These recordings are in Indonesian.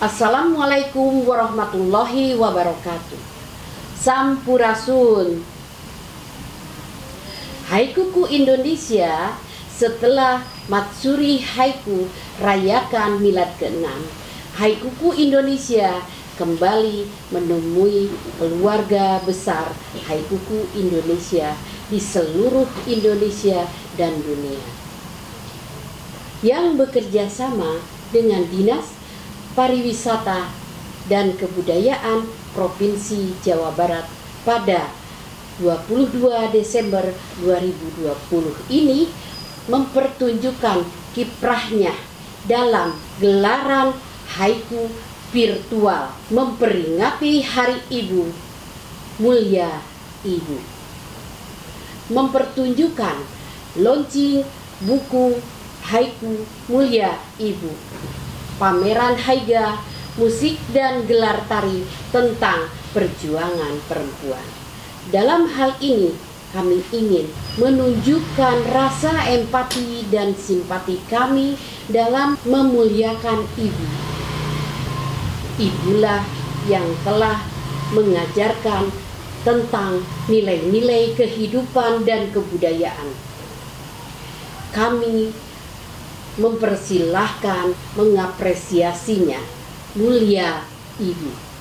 Assalamualaikum warahmatullahi wabarakatuh. Sampurasun. Haikuku Indonesia setelah Matsuri Haiku rayakan milad ke-6. Haikuku Indonesia kembali menemui keluarga besar Haikuku Indonesia di seluruh Indonesia dan dunia yang bekerja sama dengan Dinas Pariwisata dan Kebudayaan Provinsi Jawa Barat pada 22 Desember 2020 ini mempertunjukkan kiprahnya dalam gelaran haiku virtual memperingati Hari Ibu, Mulia Ibu, mempertunjukkan launching buku haiku Mulia Ibu, pameran haiga, musik dan gelar tari tentang perjuangan perempuan. Dalam hal ini, kami ingin menunjukkan rasa empati dan simpati kami dalam memuliakan ibu. Ibulah yang telah mengajarkan tentang nilai-nilai kehidupan dan kebudayaan. Kami mempersilahkan mengapresiasinya. Mulia Ibu.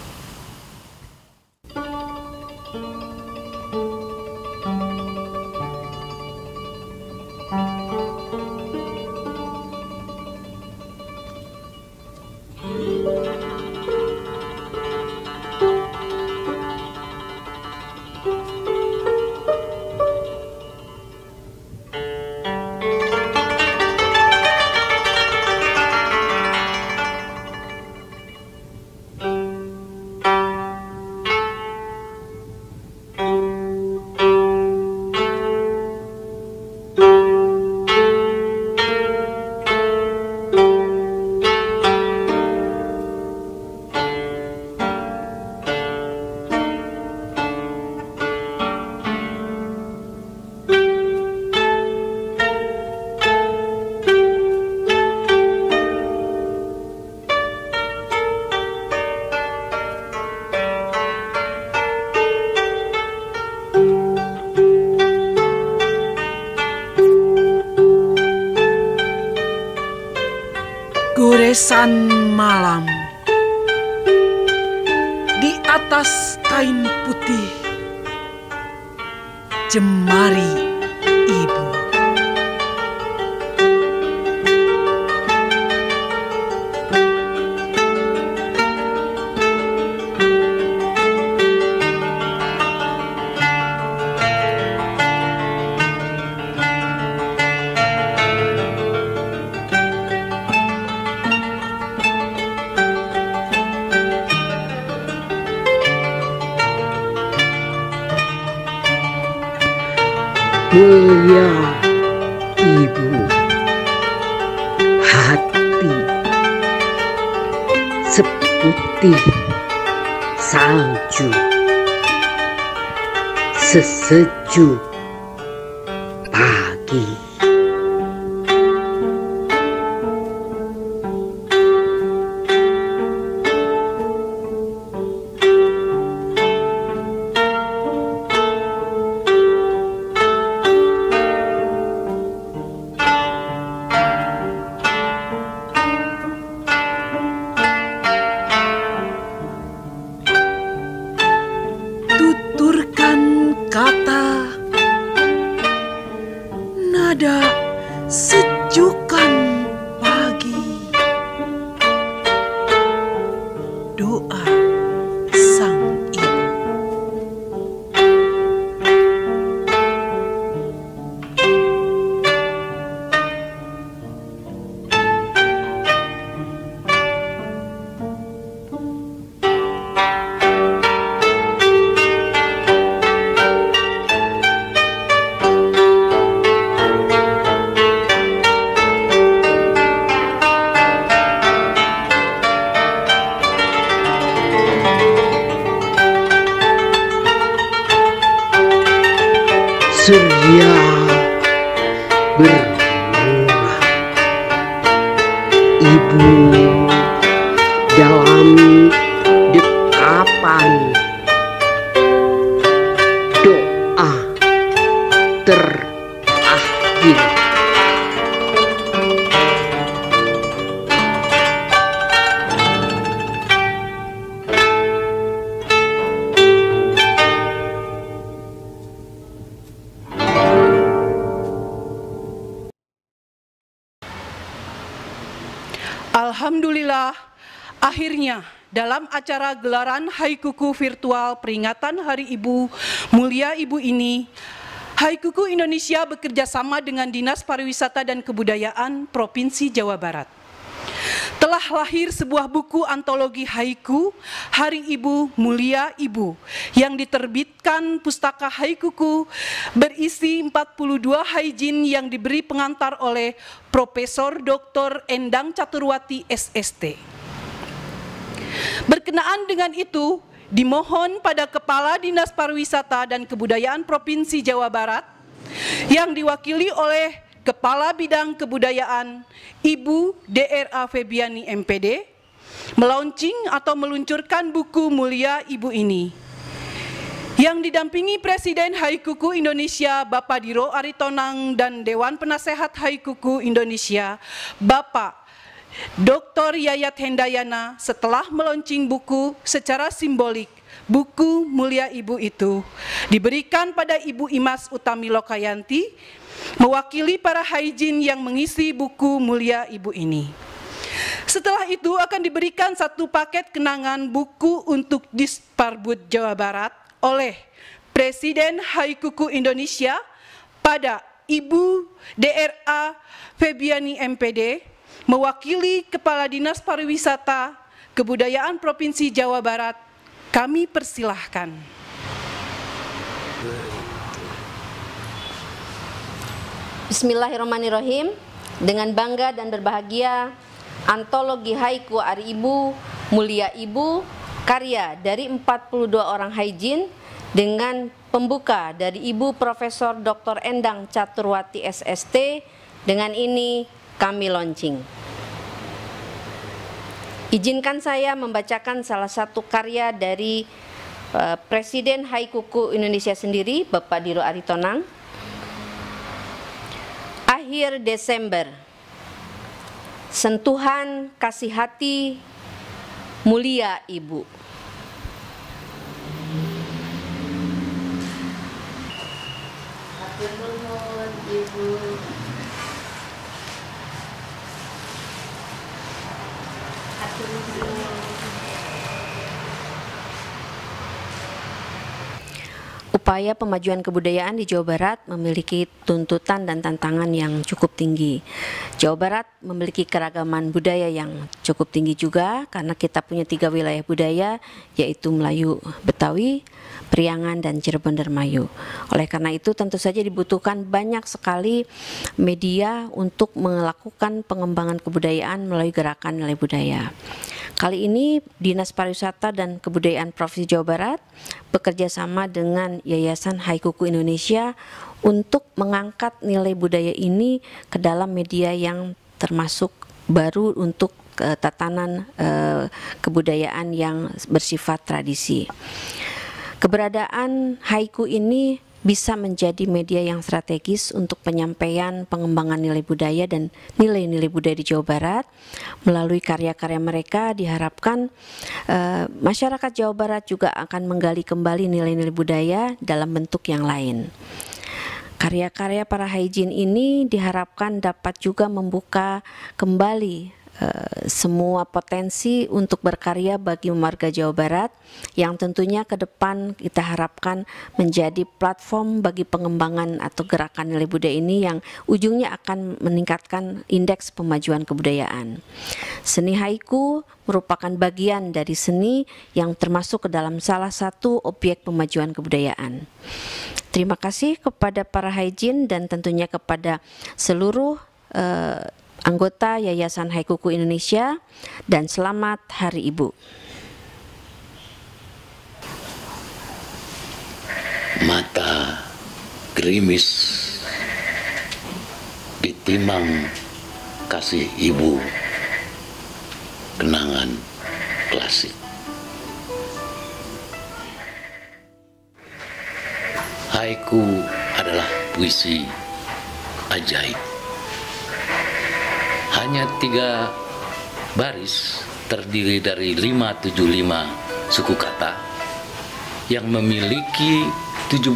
Goresan malam di atas kain putih, jemari ibu. Mulia Ibu, hati seputih salju, sesejuk pagi. Tuturkan kata, nada sejukan pagi, doa sang ibu. Surya bermula, ibu dalam dekapan doa terakhir. Alhamdulillah, akhirnya dalam acara gelaran Haikuku virtual peringatan Hari Ibu Mulia Ibu ini, Haikuku Indonesia bekerja sama dengan Dinas Pariwisata dan Kebudayaan Provinsi Jawa Barat. Telah lahir sebuah buku antologi haiku Hari Ibu Mulia Ibu yang diterbitkan Pustaka Haikuku berisi 42 haijin yang diberi pengantar oleh Profesor Dr. Endang Caturwati SST. Berkenaan dengan itu, dimohon pada Kepala Dinas Pariwisata dan Kebudayaan Provinsi Jawa Barat yang diwakili oleh Kepala Bidang Kebudayaan Ibu DRA Febiani MPD melaunching atau meluncurkan buku Mulia Ibu ini yang didampingi Presiden Haikuku Indonesia Bapak Diro Aritonang dan Dewan Penasehat Haikuku Indonesia Bapak Dr. Yayat Hendayana. Setelah meluncing buku secara simbolik, buku Mulia Ibu itu diberikan pada Ibu Imas Utami Lokayanti mewakili para haijin yang mengisi buku Mulia Ibu ini. Setelah itu akan diberikan satu paket kenangan buku untuk Disparbud Jawa Barat oleh Presiden Haikuku Indonesia pada Ibu DRA Febiani MPD mewakili Kepala Dinas Pariwisata Kebudayaan Provinsi Jawa Barat. Kami persilahkan. Bismillahirrahmanirrahim. Dengan bangga dan berbahagia, antologi haiku Hari Ibu Mulia Ibu karya dari 42 orang haijin dengan pembuka dari Ibu Profesor Dr. Endang Caturwati SST. Dengan ini kami launching. Izinkan saya membacakan salah satu karya dari Presiden Haikuku Indonesia sendiri, Bapak Diro Aritonang. Akhir Desember, sentuhan kasih hati Mulia Ibu. Hatur nuhun Ibu. Hatur nuhun. Upaya pemajuan kebudayaan di Jawa Barat memiliki tuntutan dan tantangan yang cukup tinggi. Jawa Barat memiliki keragaman budaya yang cukup tinggi juga karena kita punya 3 wilayah budaya, yaitu Melayu, Betawi, Priangan, dan Cirebon Dermayu. Oleh karena itu tentu saja dibutuhkan banyak sekali media untuk melakukan pengembangan kebudayaan melalui gerakan nilai budaya. Kali ini Dinas Pariwisata dan Kebudayaan Provinsi Jawa Barat bekerja sama dengan Yayasan Haikuku Indonesia untuk mengangkat nilai budaya ini ke dalam media yang termasuk baru untuk tatanan kebudayaan yang bersifat tradisi. Keberadaan haiku ini bisa menjadi media yang strategis untuk penyampaian pengembangan nilai budaya dan nilai-nilai budaya di Jawa Barat. Melalui karya-karya mereka diharapkan masyarakat Jawa Barat juga akan menggali kembali nilai-nilai budaya dalam bentuk yang lain. Karya-karya para haijin ini diharapkan dapat juga membuka kembali semua potensi untuk berkarya bagi warga Jawa Barat yang tentunya ke depan kita harapkan menjadi platform bagi pengembangan atau gerakan nilai budaya ini yang ujungnya akan meningkatkan indeks pemajuan kebudayaan. Seni haiku merupakan bagian dari seni yang termasuk ke dalam salah satu objek pemajuan kebudayaan. Terima kasih kepada para haijin dan tentunya kepada seluruh anggota Yayasan Haikuku Indonesia, dan selamat Hari Ibu. Mata gerimis ditimang kasih ibu, kenangan klasik. Haiku adalah puisi ajaib. Hanya 3 baris terdiri dari 575 suku kata yang memiliki 17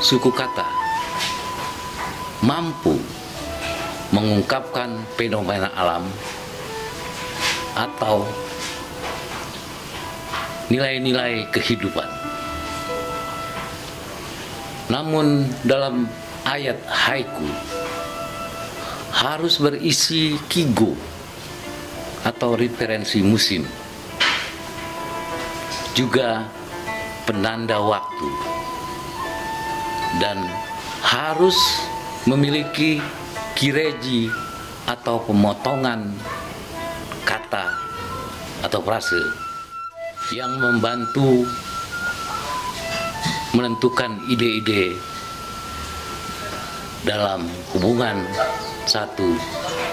suku kata, mampu mengungkapkan fenomena alam atau nilai-nilai kehidupan. Namun dalam ayat haiku harus berisi kigo atau referensi musim, juga penanda waktu, dan harus memiliki kireji atau pemotongan kata atau frase yang membantu menentukan ide-ide dalam hubungan satu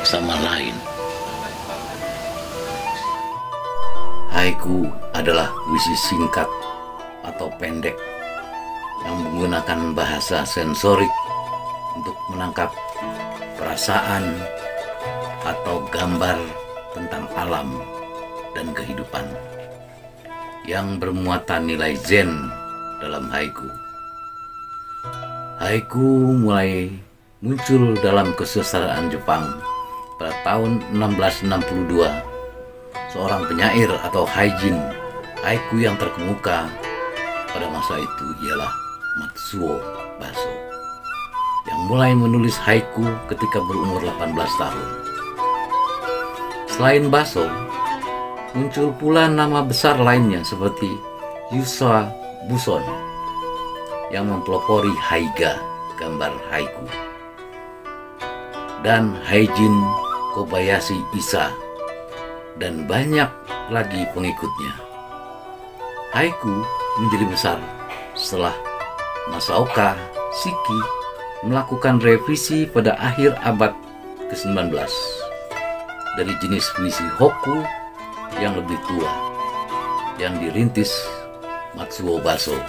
sama lain. Haiku adalah puisi singkat atau pendek yang menggunakan bahasa sensorik untuk menangkap perasaan atau gambar tentang alam dan kehidupan yang bermuatan nilai zen dalam haiku. Haiku mulai muncul dalam kesusastraan Jepang pada tahun 1662. Seorang penyair atau haijin haiku yang terkemuka pada masa itu ialah Matsuo Baso, yang mulai menulis haiku ketika berumur 18 tahun. Selain Baso, muncul pula nama besar lainnya seperti Yusa Buson yang mempelopori haiga, gambar haiku, dan Haijin Kobayashi Isa, dan banyak lagi pengikutnya. Haiku menjadi besar setelah Masaoka Shiki melakukan revisi pada akhir abad ke-19 dari jenis puisi hokku yang lebih tua yang dirintis Matsuo Baso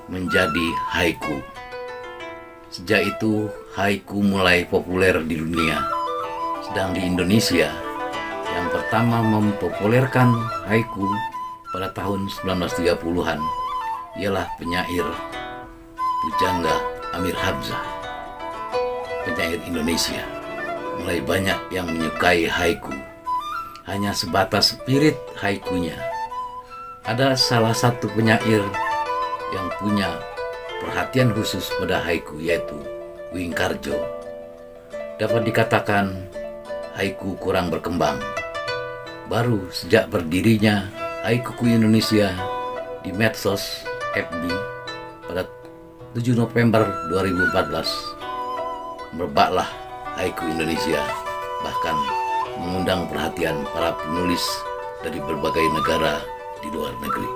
menjadi haiku. Sejak itu haiku mulai populer di dunia. Sedang di Indonesia, yang pertama mempopulerkan haiku pada tahun 1930-an ialah penyair pujangga Amir Hamzah, penyair Indonesia. Mulai banyak yang menyukai haiku, hanya sebatas spirit haikunya. Ada salah satu penyair yang punya perhatian khusus pada haiku, yaitu Wingkarjo. Dapat dikatakan haiku kurang berkembang. Baru sejak berdirinya Haikuku Indonesia di medsos FB pada 7 November 2014, merebaklah haiku Indonesia, bahkan mengundang perhatian para penulis dari berbagai negara di luar negeri.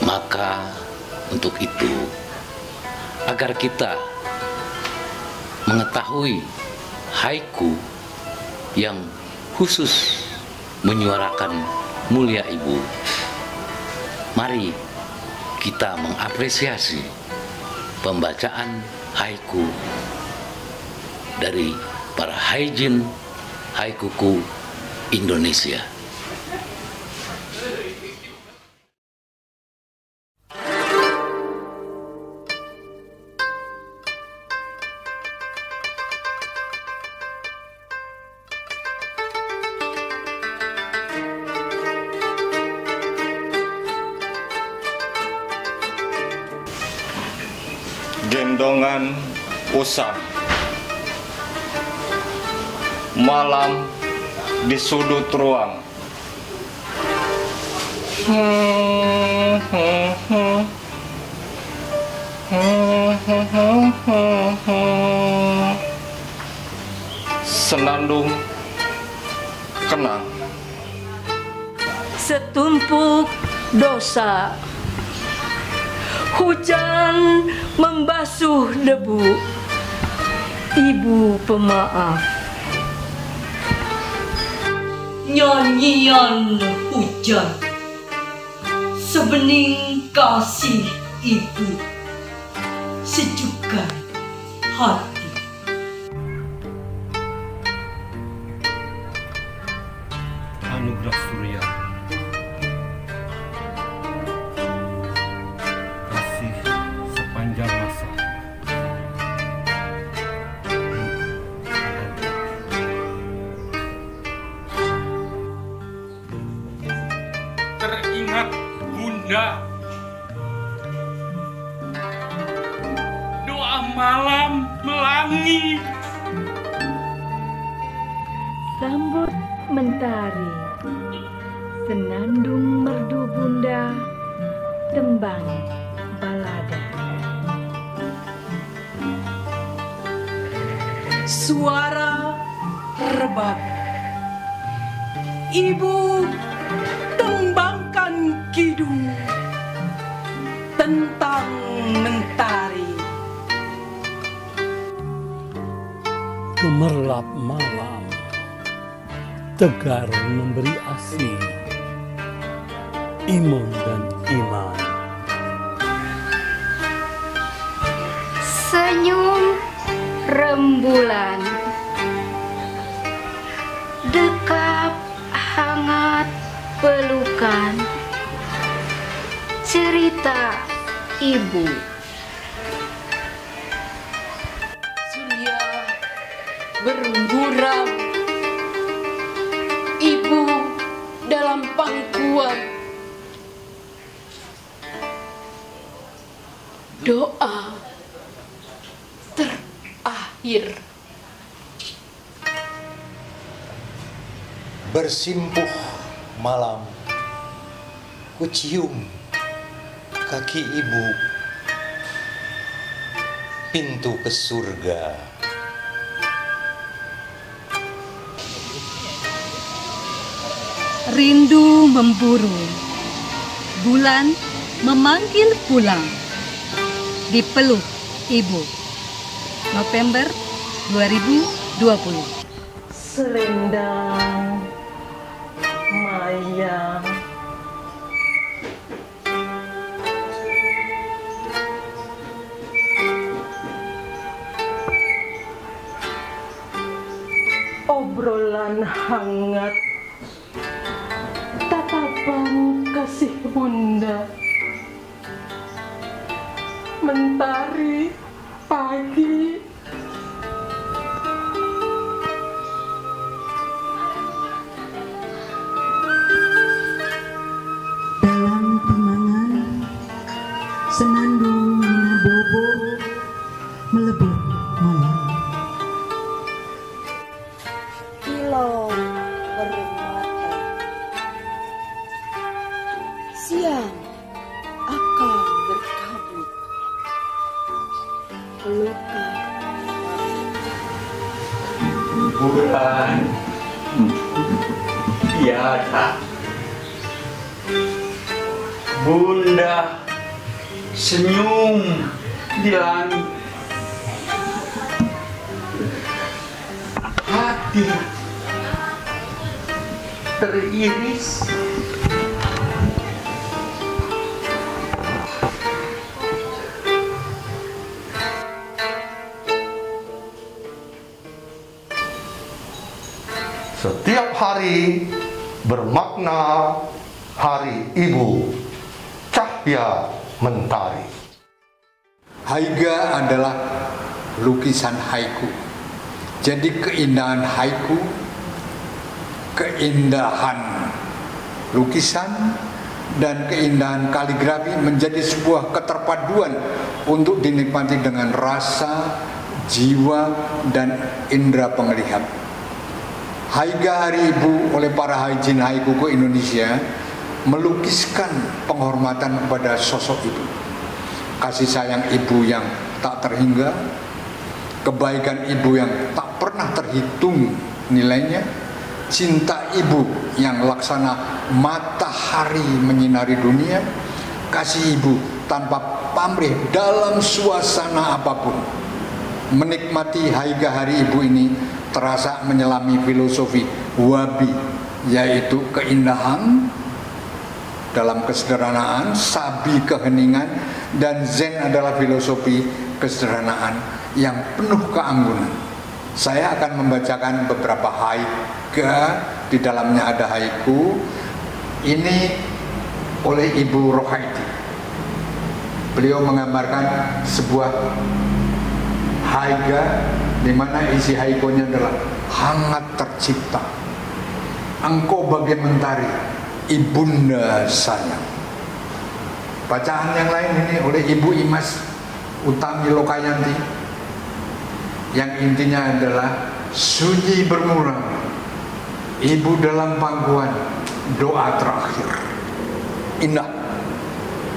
Maka untuk itu, agar kita mengetahui haiku yang khusus menyuarakan mulia ibu, mari kita mengapresiasi pembacaan haiku dari para haijin Haikuku Indonesia. Gendongan usah, malam di sudut ruang. Senandung kenang. Setumpuk dosa Hujan membasuh debu, ibu pemaaf. Nyanyian hujan, sebening kasih ibu, sejukkan hati. Anugerah Surya, kasih sepanjang masa. Teringat Bunda, doa malam melangi. Sambut mentari, senandung merdu Bunda, tembang balada. Suara rebab, ibu tembangkan kidung tentang mentari. Gemerlap malam, tegar memberi asi, imun dan iman. Senyum rembulan, dekap hangat pelukan, cerita ibu. Surya berguram, ibu dalam pangkuan. Doa terakhir. Bersimpuh malam, ku cium kaki ibu, pintu ke surga. Rindu memburu, bulan memanggil pulang, dipeluk ibu. November 2020. Selendang mayang, obrolan hangat, tatapan kasih Bunda, mentari pagi. Dalam pimangan, senandung Nina Bobo melebur malam. Kilau bermata, siang akan berkabut, luka bulan biasa. Bunda senyum di langit, hati teriris. Setiap hari bermakna Hari Ibu, cahya mentari. Haiga adalah lukisan haiku. Jadi keindahan haiku, keindahan lukisan, dan keindahan kaligrafi menjadi sebuah keterpaduan untuk dinikmati dengan rasa, jiwa, dan indera penglihat. Haiga Hari Ibu oleh para haijin haikuku Indonesia melukiskan penghormatan kepada sosok ibu, kasih sayang ibu yang tak terhingga, kebaikan ibu yang tak pernah terhitung nilainya, cinta ibu yang laksana matahari menyinari dunia, kasih ibu tanpa pamrih dalam suasana apapun. Menikmati Haiga Hari Ibu ini terasa menyelami filosofi wabi, yaitu keindahan dalam kesederhanaan, sabi keheningan, dan zen adalah filosofi kesederhanaan yang penuh keanggunan. Saya akan membacakan beberapa haiga, di dalamnya ada haiku. Ini oleh Ibu Rohaiti. Beliau menggambarkan sebuah haiga di mana isi haikunya adalah hangat tercipta. Engkau bagai mentari, ibunda sayang. Bacaan yang lain ini oleh Ibu Imas Utami Lokayanti, yang intinya adalah sunyi bermurah, ibu dalam pangkuan, doa terakhir. Indah,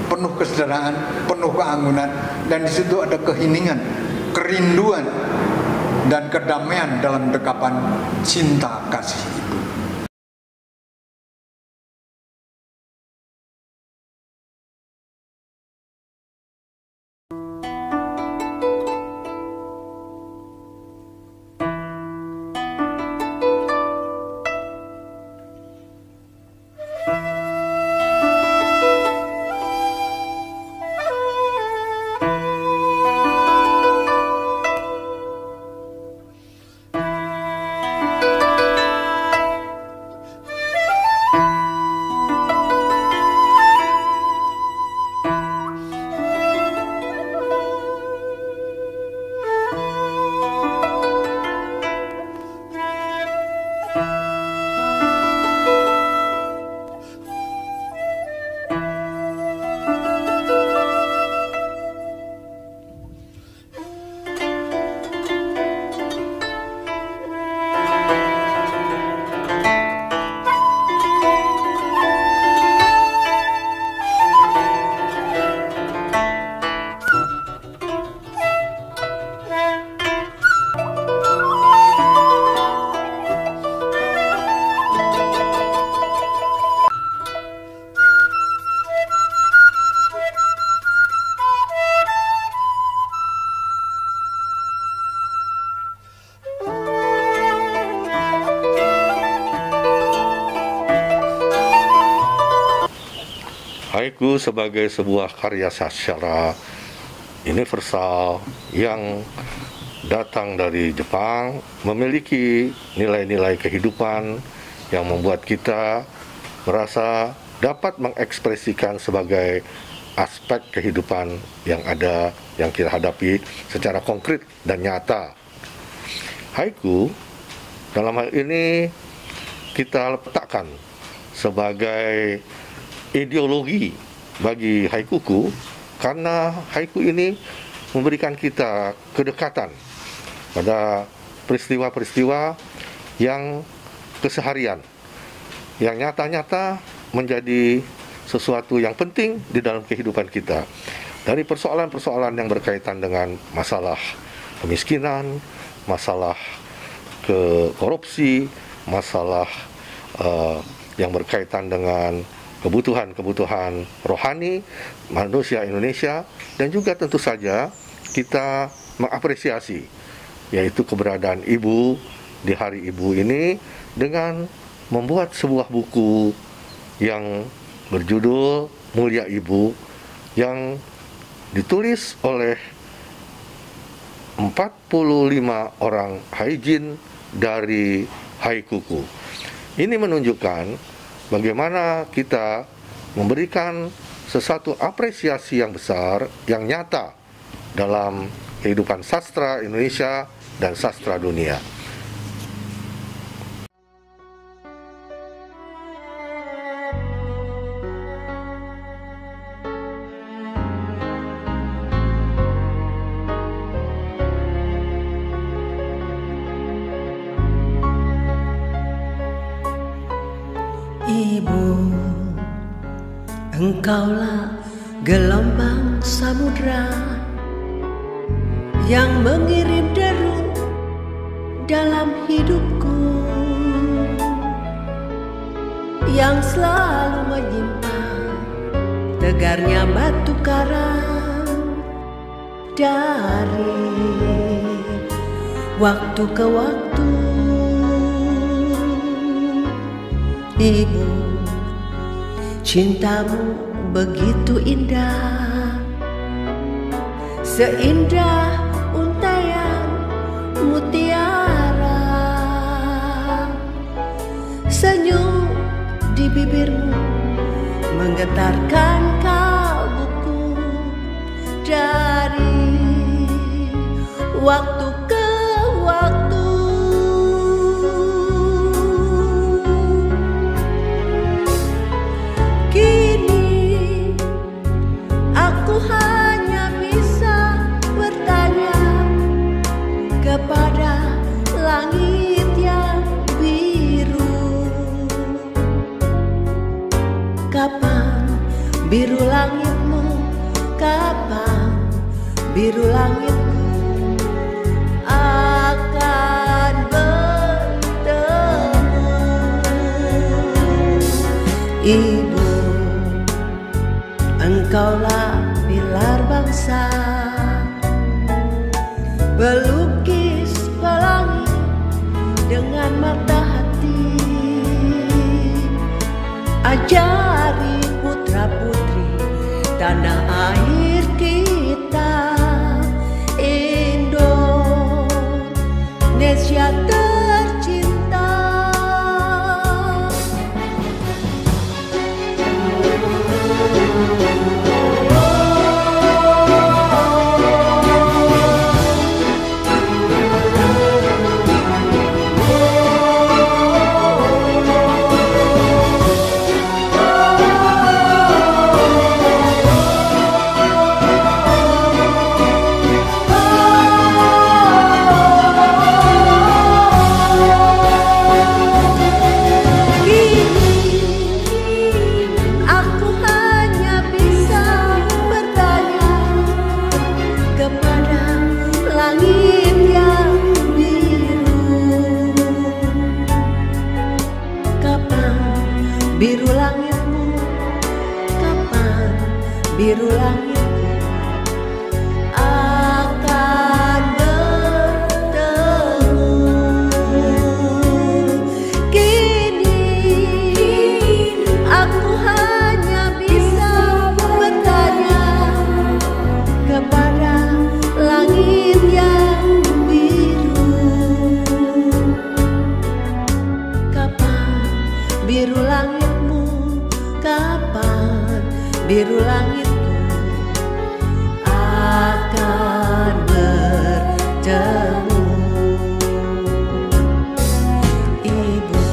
penuh kesederhanaan, penuh keanggunan, dan di situ ada keheningan, kerinduan, dan kedamaian dalam dekapan cinta kasih ibu. Haiku sebagai sebuah karya sastra universal yang datang dari Jepang memiliki nilai-nilai kehidupan yang membuat kita merasa dapat mengekspresikan sebagai aspek kehidupan yang ada, yang kita hadapi secara konkret dan nyata. Haiku dalam hal ini kita letakkan sebagai ideologi bagi haikuku, karena haiku ini memberikan kita kedekatan pada peristiwa-peristiwa yang keseharian, yang nyata-nyata menjadi sesuatu yang penting di dalam kehidupan kita. Dari persoalan-persoalan yang berkaitan dengan masalah kemiskinan, masalah korupsi, masalah yang berkaitan dengan kebutuhan-kebutuhan rohani manusia Indonesia, dan juga tentu saja kita mengapresiasi yaitu keberadaan ibu di Hari Ibu ini dengan membuat sebuah buku yang berjudul Mulia Ibu yang ditulis oleh 45 orang haijin dari haikuku. Ini menunjukkan bagaimana kita memberikan sesuatu apresiasi yang besar, yang nyata dalam kehidupan sastra Indonesia dan sastra dunia. Ibu, engkaulah gelombang samudra yang mengirim deru dalam hidupku, yang selalu menyimpan tegarnya batu karang dari waktu ke waktu. Ibu, cintamu begitu indah, seindah untaian mutiara. Senyum di bibirmu menggetarkan kalbuku dari waktu ke waktu. Kini aku hanya bisa bertanya kepada langit yang biru. Kapan biru langitmu, kapan biru langitku akan bertemu. Ibu, engkaulah pilar bangsa, pelukis pelangi dengan mata hati. Ajari putra putri tanah air kita, Indonesia tercinta. Biru langitmu, kapan biru langitmu akan bertemu. Kini aku hanya bisa bertanya kepada langit yang biru. Kapan biru langitmu, kapan biru langitku akan bertemu. Ibu,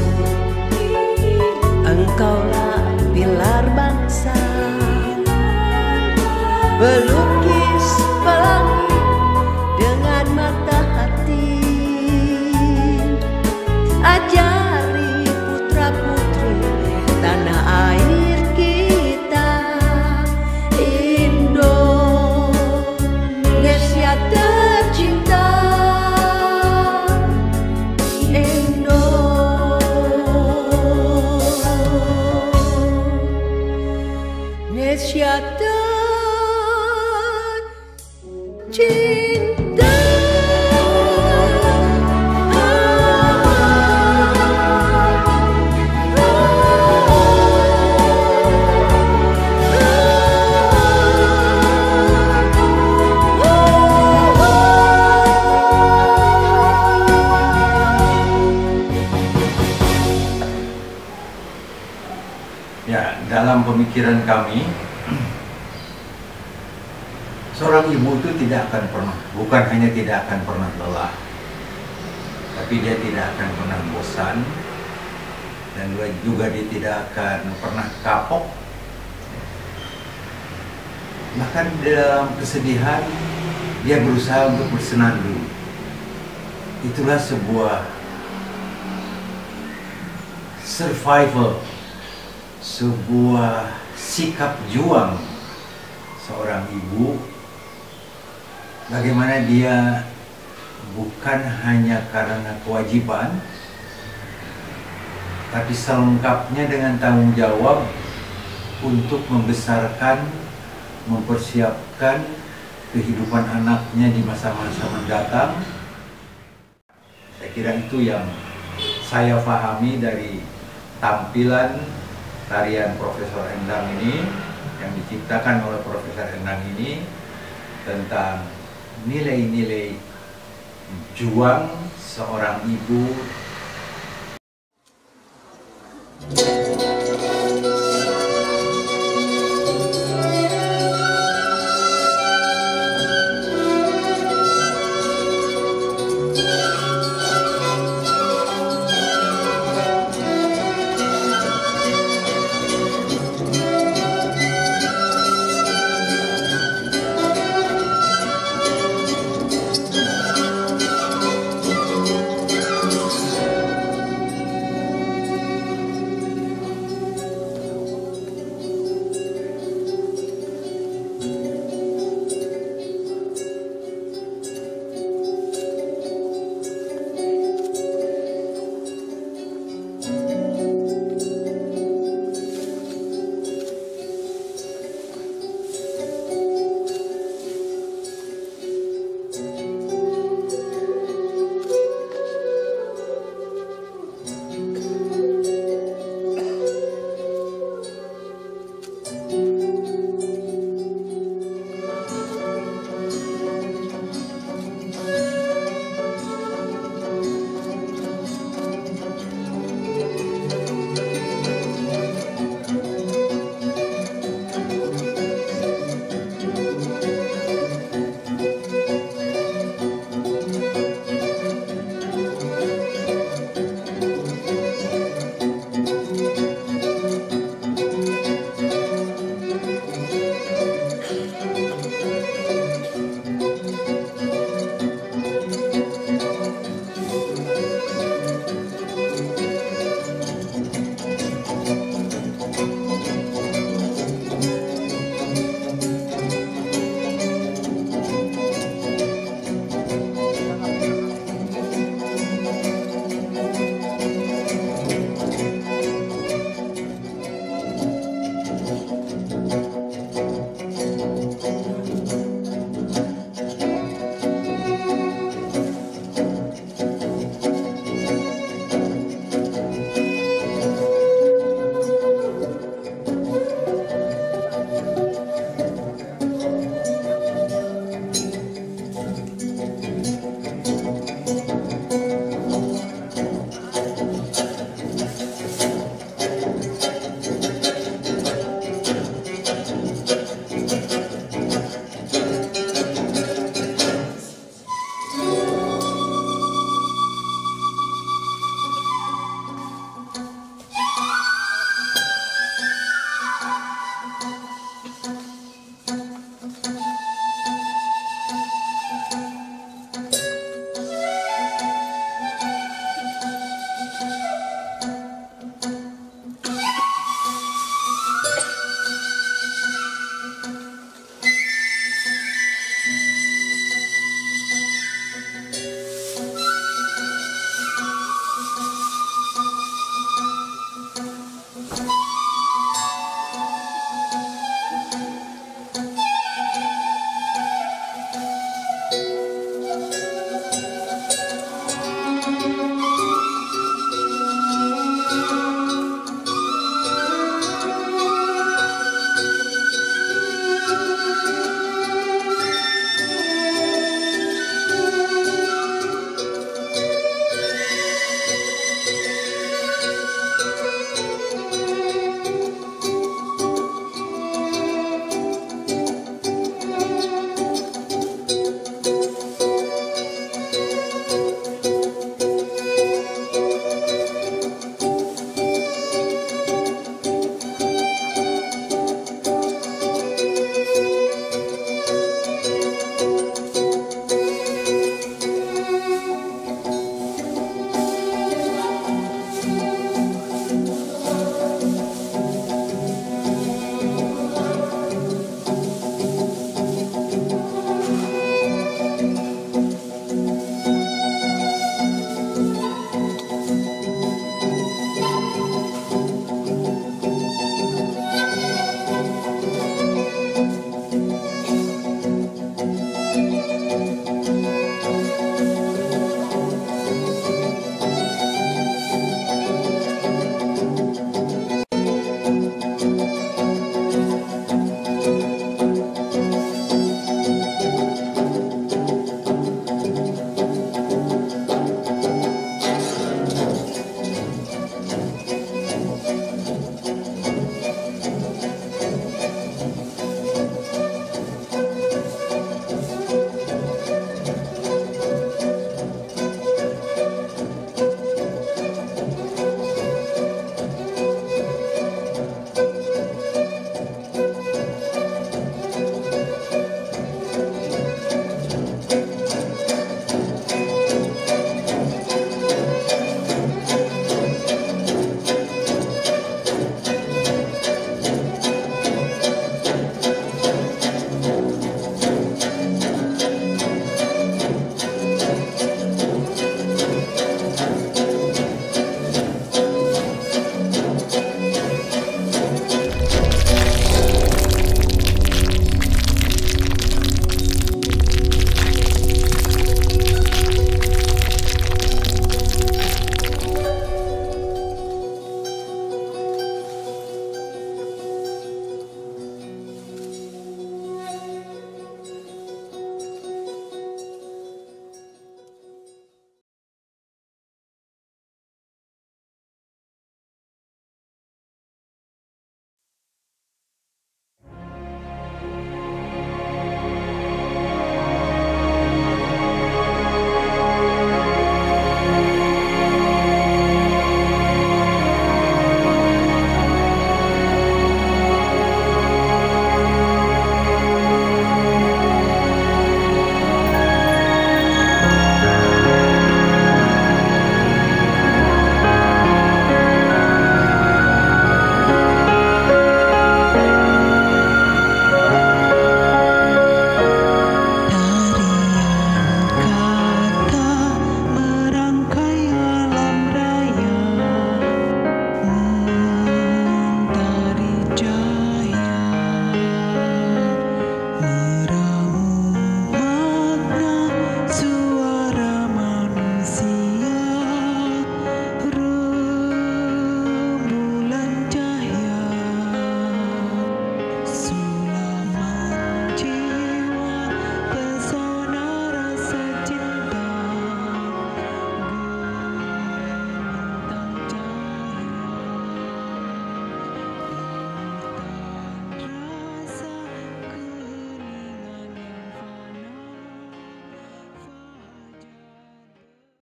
engkaulah pilar bangsa, pelukis pelangi dengan mata hati. Ajari putra putri tanah air kita, Indonesia tercinta. Indonesia tercinta. Ya, dalam pemikiran kami, seorang ibu itu tidak akan pernah, bukan hanya tidak akan pernah lelah, tapi dia tidak akan pernah bosan, dan juga dia tidak akan pernah kapok. Bahkan dalam kesedihan, dia berusaha untuk bersenandung. Itulah sebuah survival, sebuah sikap juang seorang ibu, bagaimana dia bukan hanya karena kewajiban, tapi selengkapnya dengan tanggung jawab untuk membesarkan, mempersiapkan kehidupan anaknya di masa-masa mendatang. Saya kira itu yang saya pahami dari tampilan tarian Profesor Endang ini, yang diciptakan oleh Profesor Endang ini, tentang nilai-nilai juang seorang ibu.